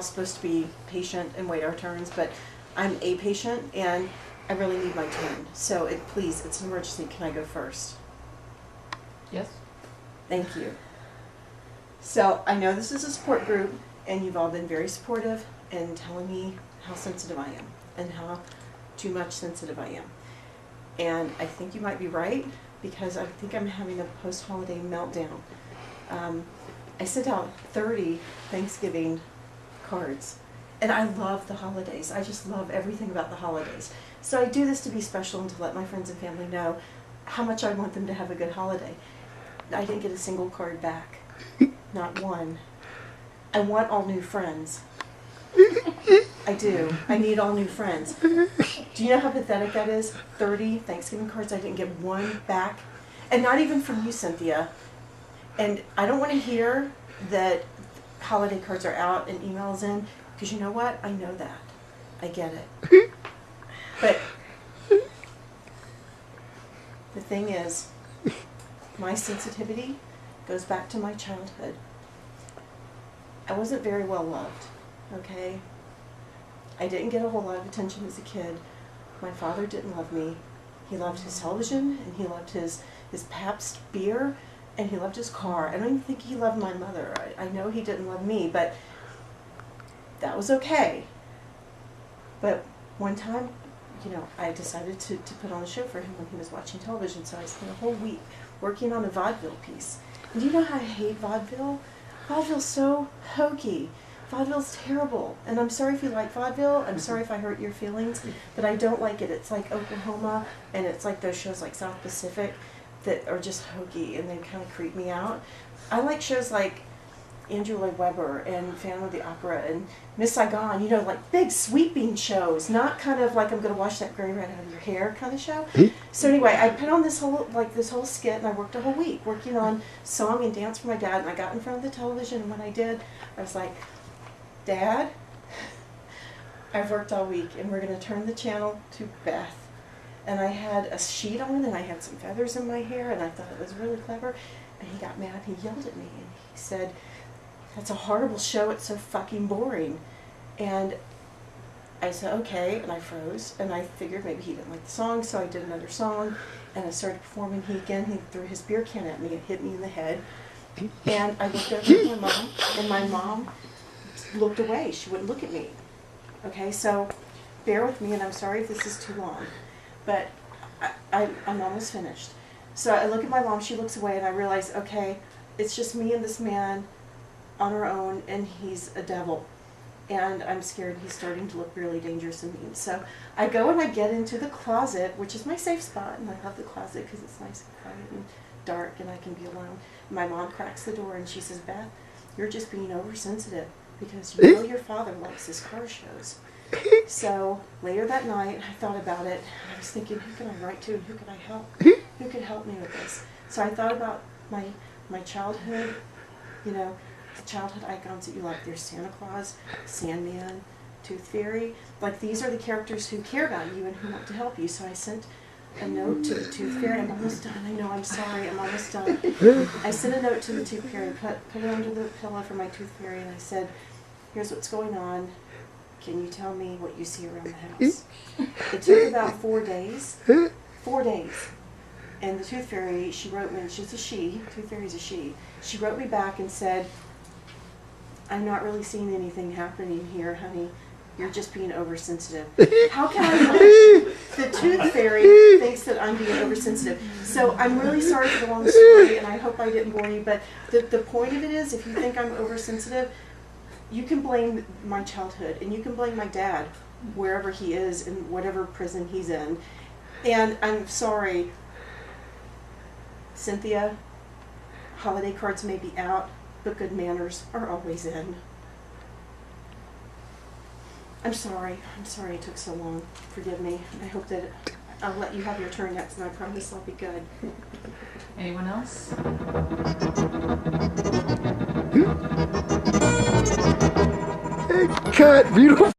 supposed to be patient and wait our turns, but I'm a patient and I really need my turn. So please, it's an emergency. Can I go first? Yes. Thank you. So I know this is a support group, and you've all been very supportive in telling me how sensitive I am and how too much sensitive I am. And I think you might be right, because I think I'm having a post-holiday meltdown. I sent out 30 Thanksgiving cards, and I love the holidays. I just love everything about the holidays. So I do this to be special and to let my friends and family know how much I want them to have a good holiday. I didn't get a single card back. Not one. I want all new friends. I do. I need all new friends. Do you know how pathetic that is? 30 Thanksgiving cards, I didn't get one back. And not even from you, Cynthia. And I don't want to hear that holiday cards are out and emails in, because you know what? I know that. I get it. But the thing is, my sensitivity goes back to my childhood. I wasn't very well loved, okay? I didn't get a whole lot of attention as a kid. My father didn't love me. He loved his television, and he loved his Pabst beer, and he loved his car. I don't even think he loved my mother. I know he didn't love me, but that was okay. But one time, you know, I decided to put on a show for him when he was watching television, so I spent a whole week working on a vaudeville piece. And do you know how I hate vaudeville? Vaudeville's so hokey. Vaudeville's terrible. And I'm sorry if you like vaudeville. I'm sorry if I hurt your feelings, but I don't like it. It's like Oklahoma, and it's like those shows like South Pacific that are just hokey, and they kind of creep me out. I like shows like Andrew Lloyd Webber and Phantom of the Opera and Miss Saigon, you know, like big sweeping shows, not kind of like I'm going to wash that gray rat out of your hair kind of show. So anyway, I put on this whole skit, and I worked a whole week working on song and dance for my dad, and I got in front of the television, and when I did, I was like, Dad, I've worked all week, and we're going to turn the channel to Beth. And I had a sheet on, and I had some feathers in my hair, and I thought it was really clever. And he got mad. He yelled at me, and he said, "That's a horrible show. It's so fucking boring." And I said, okay, and I froze, and I figured maybe he didn't like the song, so I did another song, and I started performing. He threw his beer can at me and hit me in the head. And I looked over at my mom, and my mom looked away. She wouldn't look at me. Okay, so bear with me, and I'm sorry if this is too long, but I'm almost finished. So I look at my mom, she looks away, and I realize, okay, it's just me and this man on our own, and he's a devil. And I'm scared he's starting to look really dangerous and mean. So I go and I get into the closet, which is my safe spot, and I love the closet because it's nice and quiet and dark, and I can be alone. My mom cracks the door, and she says, "Beth, you're just being oversensitive, because you know your father likes his car shows." So later that night, I thought about it. I was thinking, who can I write to, and who can I help? Who could help me with this? So I thought about my childhood, you know, the childhood icons that you like. There's Santa Claus, Sandman, Tooth Fairy. Like, these are the characters who care about you and who want to help you. So I sent a note to the Tooth Fairy. I'm almost done. I know, I'm sorry. I'm almost done. I sent a note to the Tooth Fairy, put it under the pillow for my Tooth Fairy, and I said, "Here's what's going on. Can you tell me what you see around the house?" It took about 4 days. 4 days. And the Tooth Fairy, she wrote me, she's a she, Tooth Fairy's a she. She wrote me back and said, "I'm not really seeing anything happening here, honey. You're just being oversensitive." How can I help? The Tooth Fairy thinks that I'm being oversensitive. So I'm really sorry for the long story, and I hope I didn't bore you, but the point of it is, if you think I'm oversensitive, you can blame my childhood, and you can blame my dad, wherever he is, in whatever prison he's in. And I'm sorry, Cynthia, holiday cards may be out, but good manners are always in. I'm sorry it took so long. Forgive me. I hope that I'll let you have your turn next, and I promise I'll be good. Anyone else? Cut. Beautiful.